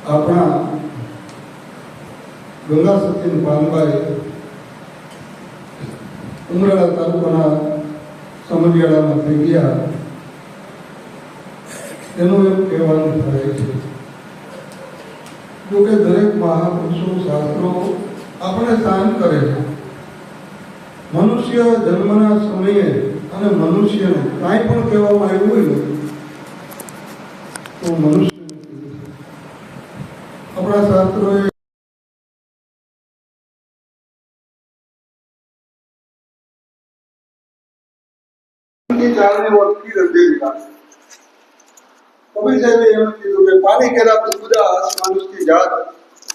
આપણા ગંગા સચિન પાનભાઈ ઉમરાળા તાલુકાના સમઢિયાળામાં થઈ ગયા, એનું એમ કહેવાનું થાય છે. જોકે દરેક મહાપુરુષો શાસ્ત્રો આપણે શાંત કરે છે. મનુષ્ય જન્મના સમયે અને મનુષ્યને કાંઈ પણ કહેવામાં આવ્યું હોય તો મનુષ્ય આપણા શાસ્ત્રોએ कबीर साहब ने कीधुं के पानी केरा उदास मानुष की जात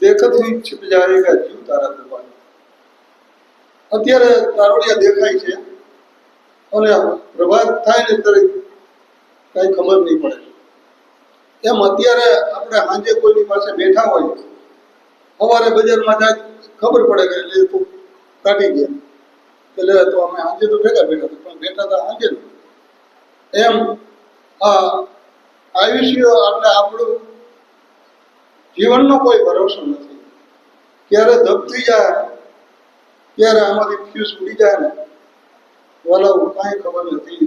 देखत हुई छिप जाएगा जीव तारा तूफान. અત્યારે તારોડિયા દેખાય છે અને પ્રભાત થાય ને ત્યારે કઈ ખબર નહીં પડે. એમ અત્યારે આપણે સાંજે કોઈની પાસે બેઠા હોય, સવારે બજારમાં જાય ખબર પડે કે એટલે તું કાઢી ગયા, એટલે તો અમે સાંજે તો ભેગા બેઠા પણ બેઠા હતા સાંજે. એમ આ આયુષ્ય એટલે આપણું જીવનનો કોઈ ભરોસો નથી. ક્યારે ધપ થઈ જાય, ક્યારે આમાંથી ફ્યુઝ ઉડી જાય ને વાલાઓ કાંઈ ખબર નથી.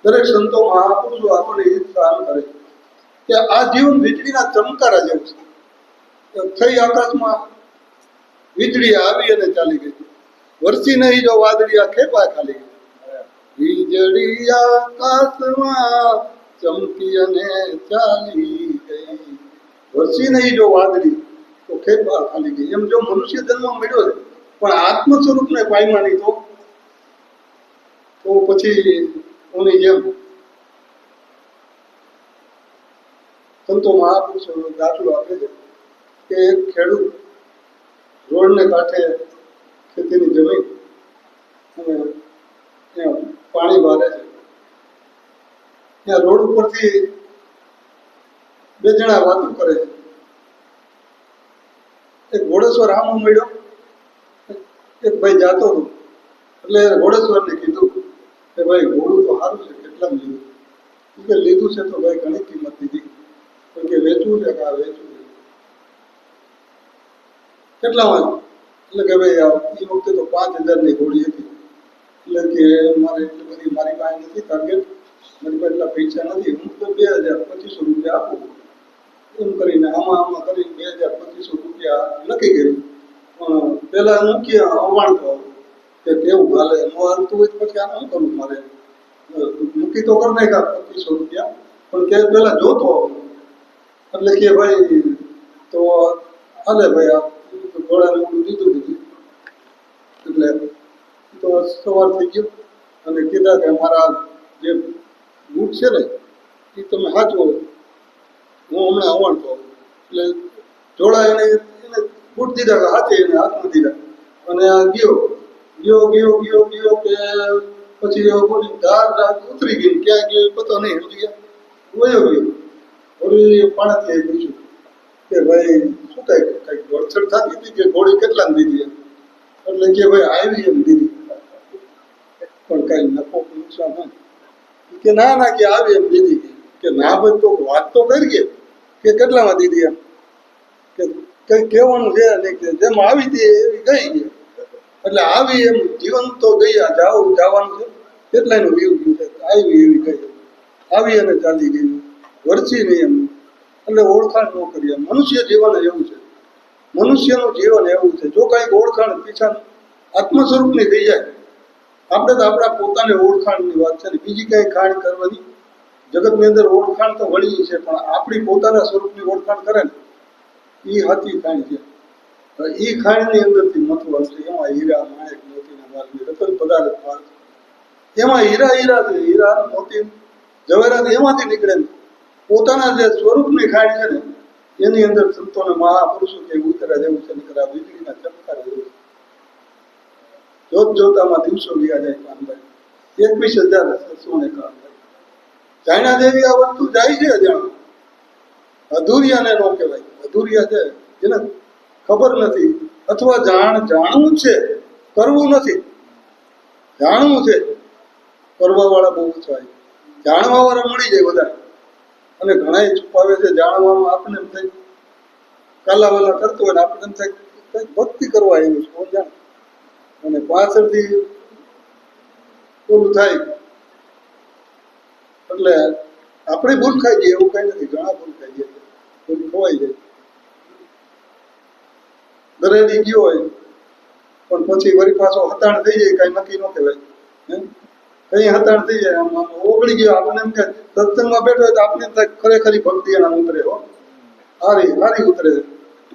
દરેક સંતો મહાપુરુષો આપણને એ સહન કરે કે આ જીવન વીજળીના ચમકારા જેવું છે. થઈ આકાશમાં વીજળી આવી અને ચાલી ગઈ, વરસી નહીં જો વાદળી ખેપા ખાલી ગઈ. વીજળી આકાશમાં ચમકી અને ચાલી ગઈ, વરસી નહીં જો વાદળી તો ખેપા ખાલી ગઈ. એમ જો મનુષ્ય જન્મ મળ્યો છે પણ આત્મ સ્વરૂપને પામ્યા નહીં તો પછી ઓની જેમ સંતો મહાપુરુષો દાખલો આપે છે કે એક ખેડૂત રોડને કાંઠે ખેતીની જમીન અને ત્યાં પાણી વારે છે. ત્યાં રોડ ઉપરથી બે જણા વાતો કરે છે. એક ઘોડેશ્વર આમો મળ્યો, એક ભાઈ જાતો હતો એટલે ઘોડેશ્વરને કીધું કે ભાઈ ઘોડું તો સારું છે, કેટલામાં લીધું? કે લીધું છે તો ભાઈ ઘણી કિંમત દીધી, પણ કે વેચવું છે કે આ વેચવું છે, કેટલામાં? એટલે કે ભાઈ એ વખતે તો 5,000ની ઘોડી હતી. એટલે કે મારે એટલી બધી મારી પાસે નથી ટાર્ગેટ, મારી પાસે એટલા પૈસા નથી, હું તો 2,000-2,500 રૂપિયા આપું. એમ કરીને આમાં કરીને 2,000-2,500 રૂપિયા નક્કી કર્યું. પણ પેલા મૂકીએ અવાણતો કે કેવું હાલે, ન હાલતું હોય પછી આ શું કરવું, મારે મૂકી તો કરી નાખ્યા 2,500 રૂપિયા, પણ કે પેલા જોતો. એટલે કે ભાઈ તો હાલે ભાઈ આ ઘોડાને દીધું. એટલે તો સવાર થઈ ગયો અને કીધા કે અમારા જે બૂટ છે ને એ તમે સાચવો, હું હમણાં અવાણતો. એટલે જોડા એને બૂટ દીધા કે હાથે એને હાથમાં દીધા અને આ ગયો કે પછી બોલી ધાર ઉતરી ગઈ, ક્યાં ગયો પતો નહીં, સમજી ગયા વયો ગયો. વળી પાણાથી પૂછ્યું કે ભાઈ શું કઈ ગોળછડ થતી હતી કે ઘોડી કેટલામાં દીધી? એટલે કે ભાઈ આવી એમ દીધી, પણ કઈ નફો નુકસાન હોય કે ના કે આવી એમ દીધી. કે ના ભાઈ તો વાત તો કરીએ કે કેટલામાં દીધી? એમ કે કઈ કહેવાનું છે નહીં, કે જેમ આવી હતી એવી ગઈ ગઈ. એટલે આવી એમ જીવન તો ગયા જવાનું છે, કેટલાયનું વ્યૂ ગયું છે, આવી એવી ગઈ, આવી અને ચાલી ગઈ, વરસી નહીં એમ. એટલે ઓળખાણ ન કરીએ. મનુષ્ય જીવન એવું છે, મનુષ્યનું જીવન એવું છે. જો કંઈક ઓળખાણ પીછા આત્મ સ્વરૂપની થઈ જાય, આપણે તો આપણા પોતાની ઓળખાણની વાત છે ને, બીજી કઈ ખાણ કરવાની જગતની અંદર ઓળખાણ તો વળી છે, પણ આપણી પોતાના સ્વરૂપની ઓળખાણ કરે ને એ હાથી ખાણ છે. એ ખાણની અંદરથી મથવા છે. એમાં હીરા માણેક મોતીના માલની રતન પદાર્થ માલ, એમાં હીરા છે, હીરા મોતી જવેરાત એમાંથી નીકળે ને. પોતાના જે સ્વરૂપની ખાણ છે ને એની અંદર સંતોને મહાપુરુષો કે ઉતરા જેવું છે, નીકળ્યા વીજળીના ચમકારા જેવું છે. જોત જોતામાં દિવસો વ્યા જાય કાનભાઈ, 21,751. જાણ્યા દેવી આ વસ્તુ જાય છે અજાણ. અધૂરિયાને ન કહેવાય. અધૂરિયા છે જેને ખબર નથી, અથવા જાણવું છે કરવું નથી. જાણવું છે કરવા વાળા બહુ ઓછા, જાણવા વાળા મળી જાય વધારે, અને ઘણા છુપાવે છે જાણવામાં. આપણે એમ થાય કાલાવાલા કરતો હોય ને આપણે એમ થાય કંઈક ભક્તિ કરવા આવ્યું છે કોણ જાણે, અને પાછળથી ઓલું થાય એટલે આપણે ભૂલ ખાઈ જઈએ એવું કઈ નથી, ઘણા ભૂલ ખાઈ જાય, ભૂલ ખોવાઈ જાય. ઘરેથી ગયો હોય પણ પછી વળી પાછો હતાણ થઈ જાય, કઈ નક્કી ન કહેવાય. કઈ હતાણ થઈ જાય, આમ ઓગળી ગયો. આપણને એમ કે સત્સંગમાં બેઠો હોય તો આપણે એમ થાય ખરેખરી ભક્તિ એના ઉતરે હો, હારી ઉતરે,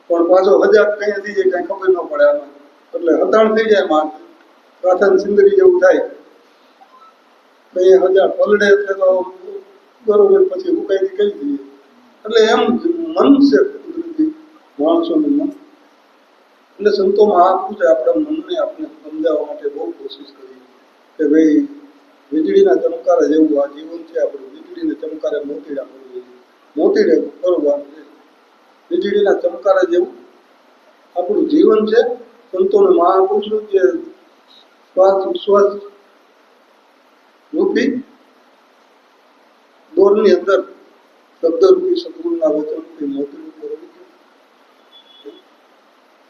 પણ પાછો હજાર કઈ થઈ જાય કઈ ખબર ન પડે આમાં, એટલે હતાણ થઈ જાય. માં પ્રાથન સિંદરી જેવું થાય, કઈ હજાર પલડે એટલે તો બરોબર પછી ઉકાઈ કઈ દઈએ. એટલે એમ મન છે કુદરતી માણસોનું મન. એટલે સંતો મહાપુરુષે આપણા મનને આપણે સમજાવવા માટે બહુ કોશિશ કરી કે ભાઈ વીજળીના ચમકારે જેવું આ જીવન છે આપણું. વીજળીને ચમકારે મોતીડા કરવું જોઈએ, મોતીડે કરવાનું છે. વીજળીના ચમકારે જેવું આપણું જીવન છે. સંતોને મહાપુરુષો જે શ્વાસ વિશ્વાસ રૂપી દોરની અંદર શબ્દરૂપી સદગુરુના વચનરૂપી મોતીડું કરવું.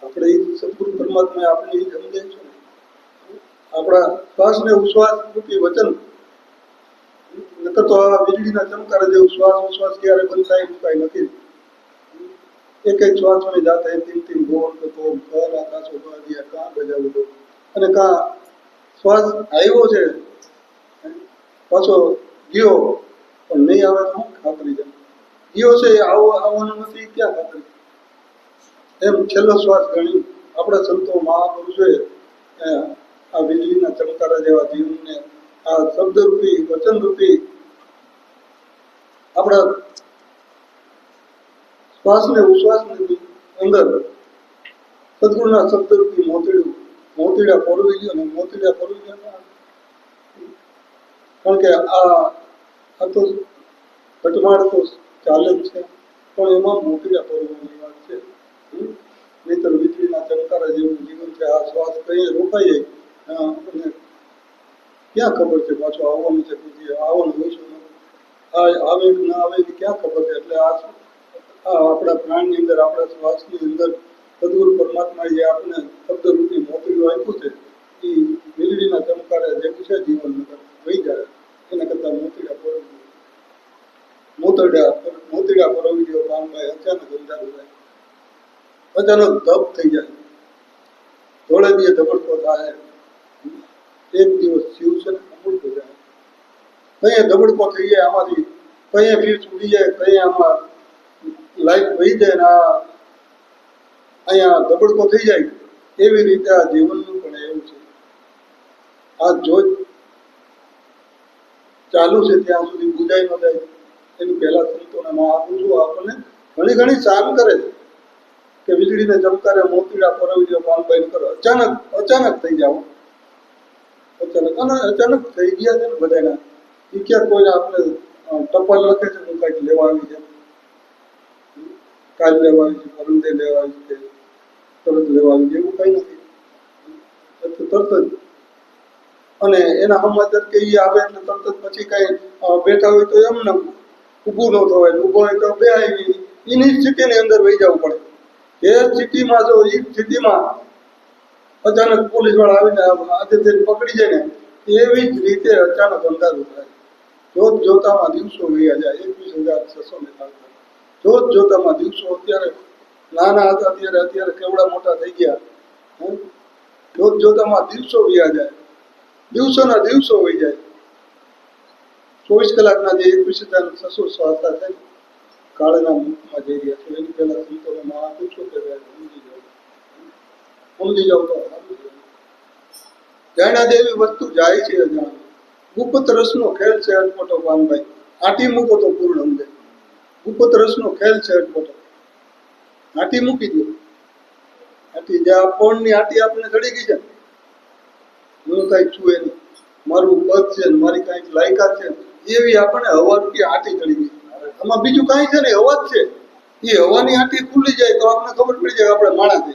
આપણે એ સદગુરુ પરમાત્મા આપણે એ સમજાય છે ને, આપણા શ્વાસ ને ઉશ્વાસ રૂપી વચન. નકર તો આ વીજળીના ચમકારે જેવું શ્વાસ ઉશ્વાસ ક્યારે બંધ થાય એનું કઈ નથી. એક એક શ્વાસ में जाता है तीन तीन बोल तो घर आकाश उभा दिया कहाँ बजाવું દો, અને કા શ્વાસ આવ્યો છે પાછો ગયો પણ નહીં આવે તો ખાતરી જાય. ગયો છે આવવાનું નથી ક્યાં ખાતરી. એમ છેલ્લો શ્વાસ ગણી આપણા સંતો મહાપુરુષોએ આ વીજળીના ચમકારા જેવા જીવનને આ શબ્દરૂપી વચનરૂપી આપણા શ્વાસ ને ઉશ્વાસ અંદર સદગુરુના શબ્દરૂપી મોતીડા પરોવી ગયો. અને મોતીડા પરોવી ગયા કારણ કે આ તો ઘટમાળ તો ચાલે જ છે, પણ એમાં મોતીડા પરોવવાની વાત છે. નહીતર વીજળીના ચમકારા જેવું જીવન છે. આ શ્વાસ કઈ રોકાઈ જાય અને ક્યાં ખબર છે પાછો આવવાનું છે, પછી આવવાનું હોય છે, આવે કે ના આવે કે ક્યાં ખબર છે. એટલે આ આપણા પ્રાણની અંદર આપણા શ્વાસની અંદર સદગુરુ પરમાત્માએ જે આપણે શબ્દરૂપી મોતીડું આપ્યું છે એ વીજળીના ચમકારે જેવું છે જીવન વહી જાય. એના કરતા મોતીડા પરોવી ગયો કામભાઈ અચાનક અંધારું થાય, અચાનક ધપ થઈ જાય, ધોળે દીએ ધબડકો થાય. એક દિવસ શિવ છે ને ધબડકો જાય, કઈ ધબડકો થઈ જાય આમાંથી, કઈ ફીસ ઉડી જાય, કઈ આમાં લાઈફ વહી જાય ને અહીંયા ધબડકો થઈ જાય. એવી રીતે આ જીવનનું પણ એવું છે. આ જો ચાલુ છે ત્યાં સુધી બુજાઈ ન જાય એની પહેલા સંતોને મહાપુરુષો આપણને ઘણી ઘણી સામ કરે છે કે વીજળીને ચમકારે મોતીડા પરોવી દો પાનભાઈ કરો. અચાનક થઈ જાવ, અચાનક થઈ ગયા છે ને બધાના. એ ક્યાં કોઈને આપણે ટપાલ લખે છે હું કાંઈક લેવા આવી છે, કાલ લેવા આવી છે, પરમદે લેવા આવી છે, તરત લેવા આવી છે, એવું કઈ નથી. તરત જ અને એના સમાચાર કે એ આવે એટલે તરત જ પછી કઈ બેઠા હોય તો એમને ઊભું ન થવાય, ઊભો હોય તો બે આવી એની સ્થિતિની અંદર વહી જવું પડે. એ સ્થિતિમાં જો એ સ્થિતિમાં અચાનક પોલીસ વાળા આવીને આજે પકડી જાય ને એવી જ રીતે અચાનક અંધારું થાય. જોત જોતામાં દિવસો વહ્યા જાય. 21,649 જોત જોતામાં દિવસો. અત્યારે નાના હતા અત્યારે કેવડા મોટા થઈ ગયા. જોત જોતામાં દિવસો વહ્યા જાય, દિવસોના દિવસો વહી જાય. 24 કલાકના જે 21,600 છે કાળના મુખમાં જઈ રહ્યા છે. એની પહેલા સંતોને મહાપુરુષો કે સમજી જાવ તો જાણ્યા દેવી વસ્તુ જાય છે અજાણ. ગુપ્ત રસનો ખેલ છે અટપટો પાનભાઈ, આટી મૂકો તો પૂર્ણ સમજે. ગુપ્ત રસનો ખેલ છે અટપટો, આટી મૂકી દો. આટી જે આ પોણની આટી આપણને ચડી ગઈ છે, હું કઈક છું એની, મારું પદ છે મારી કઈક લાયકાત છે, એવી આપણને હવા રૂપી આટી ચડી ગઈ. આમાં બીજું કઈ છે ને હવા જ છે. એ હવાની આટી ખુલી જાય તો આપણને ખબર પડી જાય આપણે માણસ છે.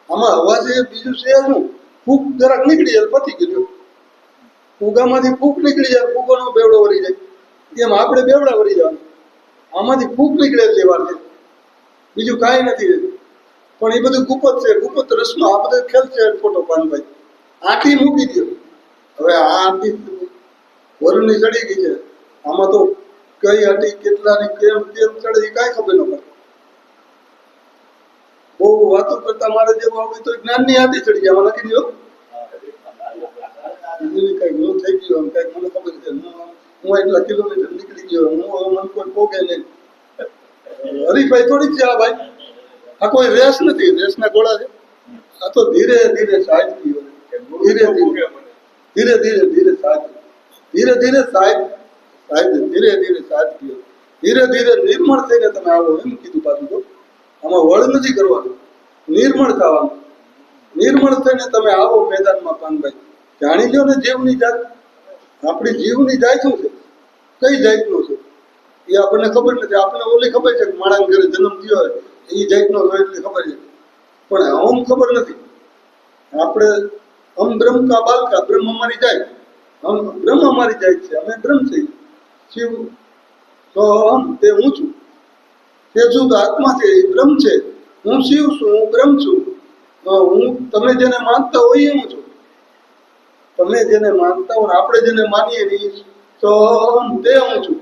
આમાં હવા છે બીજું છે શું, ફૂગ જરાક નીકળી જાય પતી ગયું. ફૂગામાંથી ફૂગ નીકળી જાય, ફૂગોનો બેવડો વળી જાય, એમ આપણે બેવડા વળી જવાનું. આમાંથી ફૂગ નીકળે એટલી વાર છે. બીજું કાંઈ નથી. પણ એ બધું ગુપત છે, ગુપત રસનો આ બધો ખેલ છે. ખોટો પાનભાઈ આંટી મૂકી દો. હવે આ આંટી વરુણની ચડી ગઈ છે. આમાં તો કઈ આંટી કેટલાની કેમ કેમ ચડે એ કાંઈ ખબર ન પડે. બહુ વાતો કરતા મારે જેવું આવડે તો જ્ઞાનની આંટી ચડી જાય. આમાં લખી દો કઈક હું થઈ ગયો કઈક મને ખબર છે. હું એટલા કિલોમીટર નીકળી ગયો. હું મને કોઈ પોગે નહીં. હરીફાઈ થોડીક છે આ ભાઈ. આ કોઈ રેસ નથી. રેસના ઘોડા છે. આ તો ધીરે ધીરે સાહેબ ધીરે ધીરે ધીરે ધીરે ધીરે સાહેબ ધીરે ધીરે સાહેબ સાહેબ ધીરે ધીરે સાહેબ ધીરે ધીરે નિર્મળ થઈને તમે આવો એમ કીધું. પાછું તો આમાં વળ નથી કરવાનું, નિર્મળ થવાનું. નિર્મળ થઈને તમે આવો મેદાનમાં પાનભાઈ. જાણી લો ને જીવની જાત. આપણી જીવની જાત શું છે, કઈ જાતનો છે એ આપણને ખબર નથી. આપણને ઓલી ખબર છે કે માણસ ઘરે જન્મ થયો હોય એ જાતનો હોય એટલી ખબર છે, પણ આમ ખબર નથી. આપણે હમ બ્રહ્મ કા બાલકા, બ્રહ્મ અમારી જાય, હમ બ્રહ્મ અમારી જાય છે, અમે બ્રહ્મ છીએ. શિવ તો હમ તે હું છું, તે શુદ્ધ આત્મા છે, એ બ્રહ્મ છે. હું શિવ છું, હું બ્રહ્મ છું. હું તમે જેને માનતા હોય એ હું છું. તમે જેને માનતા હોય, આપણે જેને માનીએ એ તો તે હું છું.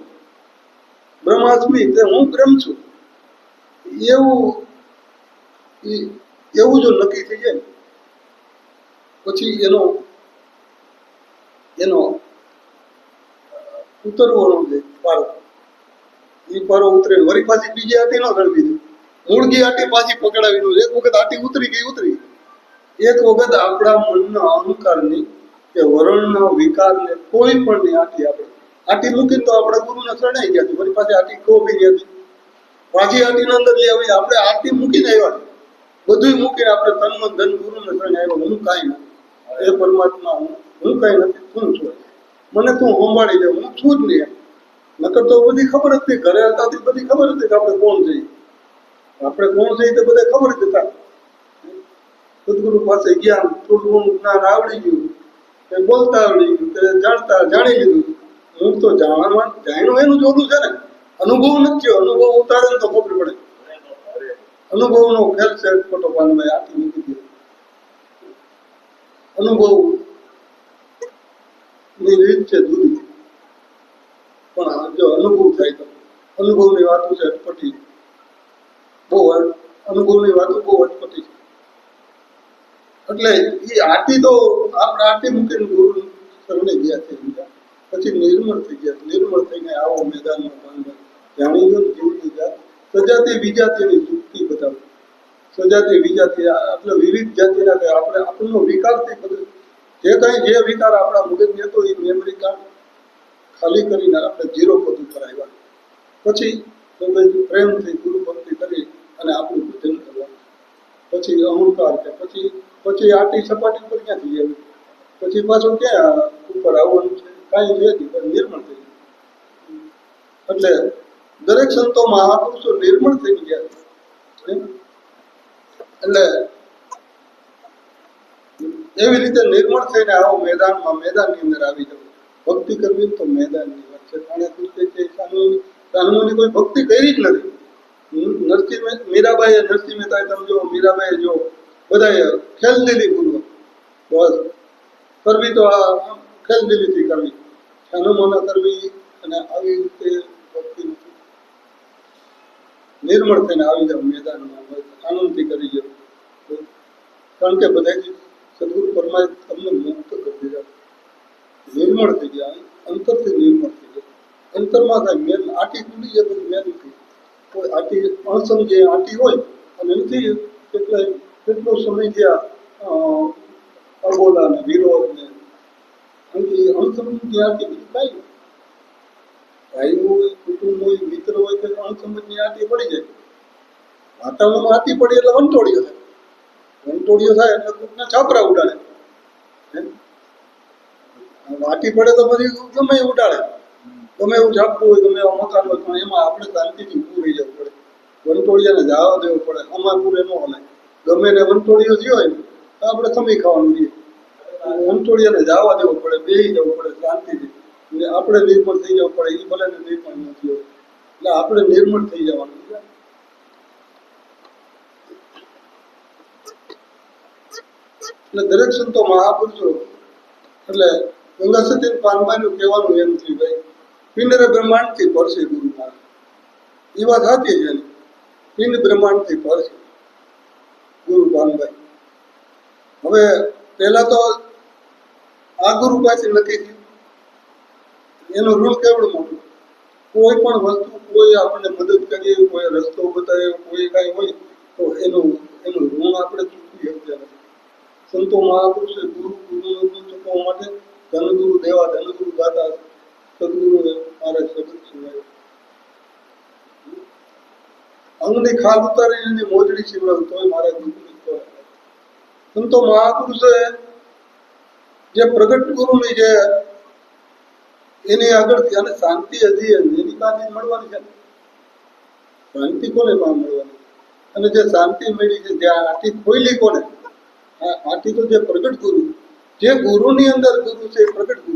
બ્રહ્માસ્મિ, તે હું બ્રહ્મ છું. એવું જો નક્કી થઈ જાય પછી એનો ઉતરવાનો છે પારો. એ પારો ઉતરે વળી પાછી બીજી આટી ન ગળવી દે. મૂળગી આટી પાછી પકડાવી દો. એક વખત આટી ઉતરી ગઈ ઉતરી. એક વખત આપણા મનના અહંકારની કે વરણના વિકારને કોઈ પણ ની આટી મૂકીને તો આપણા ગુરુને શરણાઈ ગયા. વળી પાછી આટી ખોબી હતી. પાછી આટીના અંદર લઈ આવી. આપણે આટી મૂકીને આવ્યા, બધું મૂકીને આપણે તન મન ધન ગુરુને શરણે આવ્યા. હું કાંઈ નથી, એ પરમાત્મા હું કાંઈ નથી, તું છું. મને તું સંભાળી દે, હું છું જ નહીં. નકર તો બધી ખબર હતી. ઘરે હતા બધી ખબર હતી કે આપણે કોણ છીએ. આપણે કોણ છીએ તો બધા ખબર જ હતા. સદગુરુ પાસે ગયા, થોડું ઘણું જ્ઞાન આવડી ગયું, એ બોલતા આવડી ગયું, તે જાણતા જાણી લીધું. હું તો જાણ્યું એનું જોડું છે ને. અનુભવ નથી થયો. અનુભવ ઉતારે ને તો ખબર પડે. અનુભવનો ખેલ છે ખોટો પાનભાઈ. આટલી મૂકી દે. અનુભવ ની રીત છે જુદી, પણ જો અનુભવ થાય તો અનુભવની વાતો છે અટપટી. બહુ અનુભવની વાતો બહુ અટપટી છે. એટલે એ આટી તો આપણે આટી મૂકીને ગુરુ શરણે ગયા છે. પછી નિર્મળ થઈ ગયા. નિર્મળ થઈને આવો મેદાનમાં પાનભાઈ. જાણી લો જીવની જાત. સજાતી વિજાતિની યુક્તિ બતાવે. સજાતી વિજાતિ એટલે વિવિધ જાતિના આપણે આપણનો વિકારથી બધું જે કઈ જે વિકાર આપણા મગજને હતો એ મેમરી કાર્ડ ખાલી કરીને આપણે ઝીરો બધું કરાવ્યા. પછી પ્રેમથી ગુરુ ભક્તિ કરી અને આપણું ભજન કરવાનું. પછી અહંકાર કે પછી આટી સપાટી પર ક્યાંથી આવી. પછી પાછું ક્યાં ઉપર આવવાનું છે, કાંઈ છે નહીં, પણ નિર્મળ થઈ ગયું. એટલે દરેક સંતો મહાપુરુષો નિર્મળ થઈ ગયા. એટલે એવી રીતે નિર્મળ થઈને આવો મેદાનમાં, મેદાનની અંદર આવી જવું. ભક્તિ કરવી તો મેદાનની વાત છે. કાનૂની કોઈ ભક્તિ કરી જ નથી. નરસિંહ મીરાબાઈએ નરસિંહ મહેતા તમે જો, મીરાબાઈએ જો, બધાએ ખેલદિલી પૂર્વક બસ કરવી તો આ ખેલદિલીથી કરવી, છાનોમાના કરવી. અને આવી રીતે ભક્તિ નિર્મળ થઈને આવી જાવ મેદાનમાં, આનંદથી કરી જાવ. કારણ કે બધા સદગુરુ પરમાત્મા તમને મુક્ત કરી દીધા, નિર્મળ થઈ ગયા. અંતરથી નિર્મળ થઈ ગયા. અંતરમાં થાય મેલ. આટી તૂટી જાય પછી મેલ થઈ. કોઈ આટી અણસમજે આટી હોય અને નથી કેટલો સમય થયા અબોલા ને વિરોધ ને અણસમજની આટી, બીજું કાંઈ ભાઈ હોય, કુટુંબ હોય, મિત્ર હોય તો અણસમજની આટી પડી જાય. વાતાવરણમાં આટી પડી એટલે વંટોળીઓ થાય. વંટોળીઓ થાય એટલે કોકના છાપરા ઉડાડે. આટી પડે તો પછી ગમે એ ઉડાડે, ગમે એવું ઝાપટું હોય, ગમે એવા મકાન હોય, પણ એમાં આપણે શાંતિથી પૂરી જવું પડે. વંટોળિયાને જવા દેવું પડે. આમાં પૂરે ન હલાય. ગમે ને વંટોળીઓ જે હોય તો આપણે ખમી ખાવાનું રહીએ. વંટોળિયાને જવા દેવું પડે, બેસી જવું પડે શાંતિથી. આપણે નિર્મળ થઈ જવું પડે. એ ભલે નિર્મળ નથી હોય એટલે આપણે નિર્મળ થઈ જવાનું. એટલે દરેક સંતો મહાપુરુષો એટલે ગંગા સતીન પાનબાઈનું કહેવાનું એમ થયું ભાઈ પિંડ બ્રહ્માંડથી પડશે ગુરુ મહારાજ. એ વાત સાચી છે એની. પિંડ બ્રહ્માંડથી પડશે ગુરુ પાનબાઈ. હવે પહેલા તો આ ગુરુ પાસે નક્કી થયું એનું ઋણ કેવડું મોટું. કોઈ પણ વસ્તુ કોઈ આપણને મદદ કરીએ, કોઈ રસ્તો બતાવે, કોઈ કાંઈ હોય તો એનું ઋણ આપણે ચૂકવી શકતા નથી. સંતો મહાપુરુષે ગુરુનું ઋણ ચૂકવવા માટે ધનગુરુ દેવા, ધનગુરુ દાતા સદગુરુ મારા સદગુરુ સિવાય અંગની ખાલ ઉતારી એની મોજડી શીવડાવું તોય મારા ગુરુ. સંતો મહાપુરુષે જે પ્રગટ ગુરુની જે એની આગળથી અને શાંતિ હજી એની પાસે મળવાની છે. શાંતિ કોને પાસે મળવાની? અને જે શાંતિ મળી છે જ્યાં આથી ખોઈલી કોને? આથી તો જે પ્રગટ ગુરુ, જે ગુરુની અંદર ગુરુ છે પ્રગટ ગુરુ.